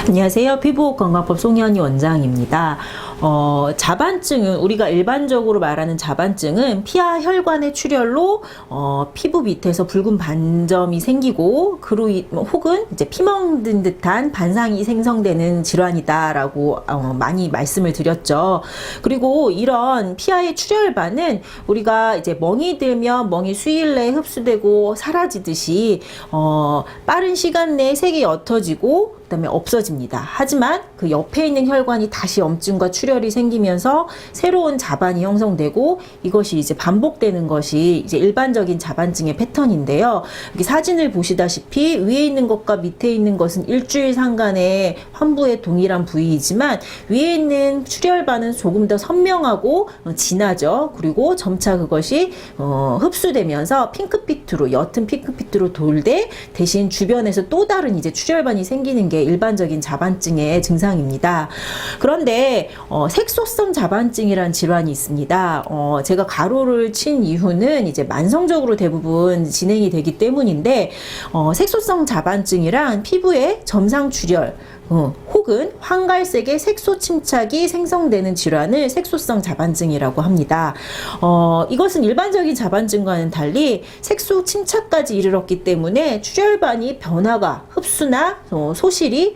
안녕하세요. 피부건강법 송현희 원장입니다. 자반증은 우리가 일반적으로 말하는 자반증은 피하 혈관의 출혈로 피부 밑에서 붉은 반점이 생기고 혹은 이제 피멍든 듯한 반상이 생성되는 질환이다라고 많이 말씀을 드렸죠. 그리고 이런 피하의 출혈반은 우리가 이제 멍이 들면 멍이 수일 내에 흡수되고 사라지듯이 빠른 시간 내에 색이 옅어지고 그다음에 없어집니다. 하지만 그 옆에 있는 혈관이 다시 염증과 출혈이 생기면서 새로운 자반이 형성되고 이것이 이제 반복되는 것이 이제 일반적인 자반증의 패턴인데요. 여기 사진을 보시다시피 위에 있는 것과 밑에 있는 것은 일주일 상간의 환부의 동일한 부위이지만 위에 있는 출혈반은 조금 더 선명하고 진하죠. 그리고 점차 그것이 흡수되면서 핑크빛으로 옅은 핑크빛으로 돌되 대신 주변에서 또 다른 이제 출혈반이 생기는 게 일반적인 자반증의 증상입니다. 그런데 색소성 자반증이란 질환이 있습니다. 제가 가로를 친 이유는 이제 만성적으로 대부분 진행이 되기 때문인데 색소성 자반증이란 피부에 점상 출혈 혹은 황갈색의 색소 침착이 생성되는 질환을 색소성 자반증이라고 합니다. 이것은 일반적인 자반증과는 달리 색소 침착까지 이르렀기 때문에 출혈반이 변화가 흡수나 소실이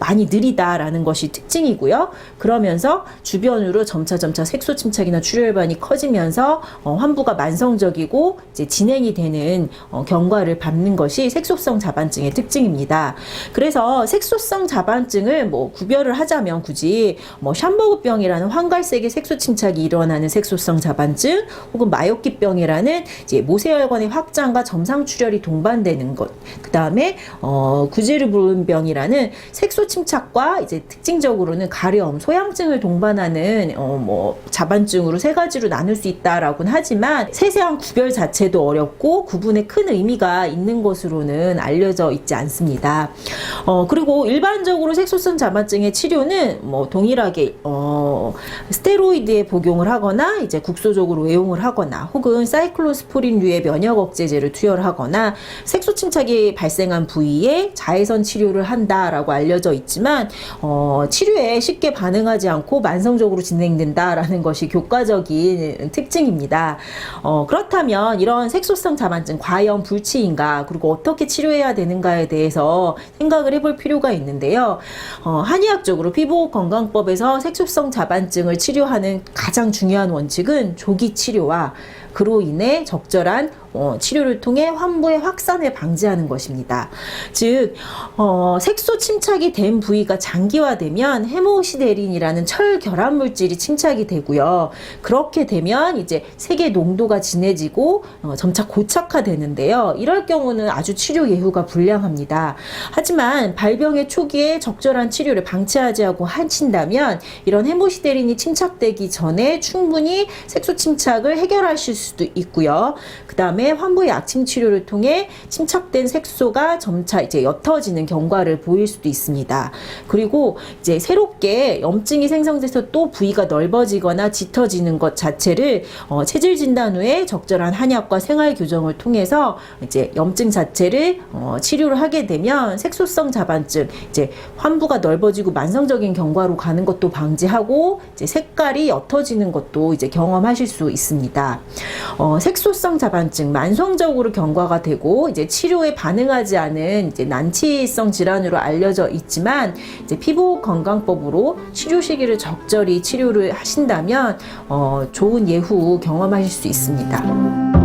많이 느리다라는 것이 특징이고요. 그러면서 주변으로 점차 색소 침착이나 출혈반이 커지면서 환부가 만성적이고 이제 진행이 되는 경과를 밟는 것이 색소성 자반증의 특징입니다. 그래서 색소성 자반증을 구별을 하자면 굳이 샴버그병이라는 황갈색의 색소 침착이 일어나는 색소성 자반증 혹은 마요키병이라는 이제 모세혈관의 확장과 점상 출혈이 동반되는 것, 그 다음에 구제르브른병이라는 색소 침착과 이제 특징적으로는 가려움, 소양증을 동반하는 자반증으로 세 가지로 나눌 수 있다라고는 하지만 세세한 구별 자체도 어렵고 구분에 큰 의미가 있는 것으로는 알려져 있지 않습니다. 그리고 일반적으로 색소성 자반증의 치료는 동일하게 스테로이드에 복용을 하거나 이제 국소적으로 외용을 하거나 혹은 사이클로스포린류의 면역 억제제를 투여하거나 색소 침착이 발생한 부위에 자외선 치료를 한다라고 알려져 있지만 치료에 쉽게 반응하지 않고 만성적으로 진행된다라는 것이 교과적인 특징입니다. 그렇다면 이런 색소성 자반증 과연 불치인가 그리고 어떻게 치료해야 되는가에 대해서 생각을 해볼 필요가 있는데요. 한의학적으로 피부건강법에서 색소성 자반증을 치료하는 가장 중요한 원칙은 조기 치료와 그로 인해 적절한 치료를 통해 환부의 확산을 방지하는 것입니다. 즉 색소 침착이 된 부위가 장기화되면 헤모시데린이라는 철결합 물질이 침착이 되고요. 그렇게 되면 이제 색의 농도가 진해지고 점차 고착화되는데요. 이럴 경우는 아주 치료 예후가 불량합니다. 하지만 발병의 초기에 적절한 치료를 방치하지 않고 하신다면 이런 헤모시데린이 침착되기 전에 충분히 색소 침착을 해결하실 수도 있고요. 그 다음에 환부의 약침 치료를 통해 침착된 색소가 점차 이제 옅어지는 경과를 보일 수도 있습니다. 그리고 이제 새롭게 염증이 생성돼서 또 부위가 넓어지거나 짙어지는 것 자체를 체질 진단 후에 적절한 한약과 생활 교정을 통해서 이제 염증 자체를 치료를 하게 되면 색소성 자반증 이제 환부가 넓어지고 만성적인 경과로 가는 것도 방지하고 이제 색깔이 옅어지는 것도 이제 경험하실 수 있습니다. 색소성 자반증 만성적으로 경과가 되고 이제 치료에 반응하지 않은 이제 난치성 질환으로 알려져 있지만 이제 피부 건강법으로 치료 시기를 적절히 치료를 하신다면 좋은 예후 경험하실 수 있습니다.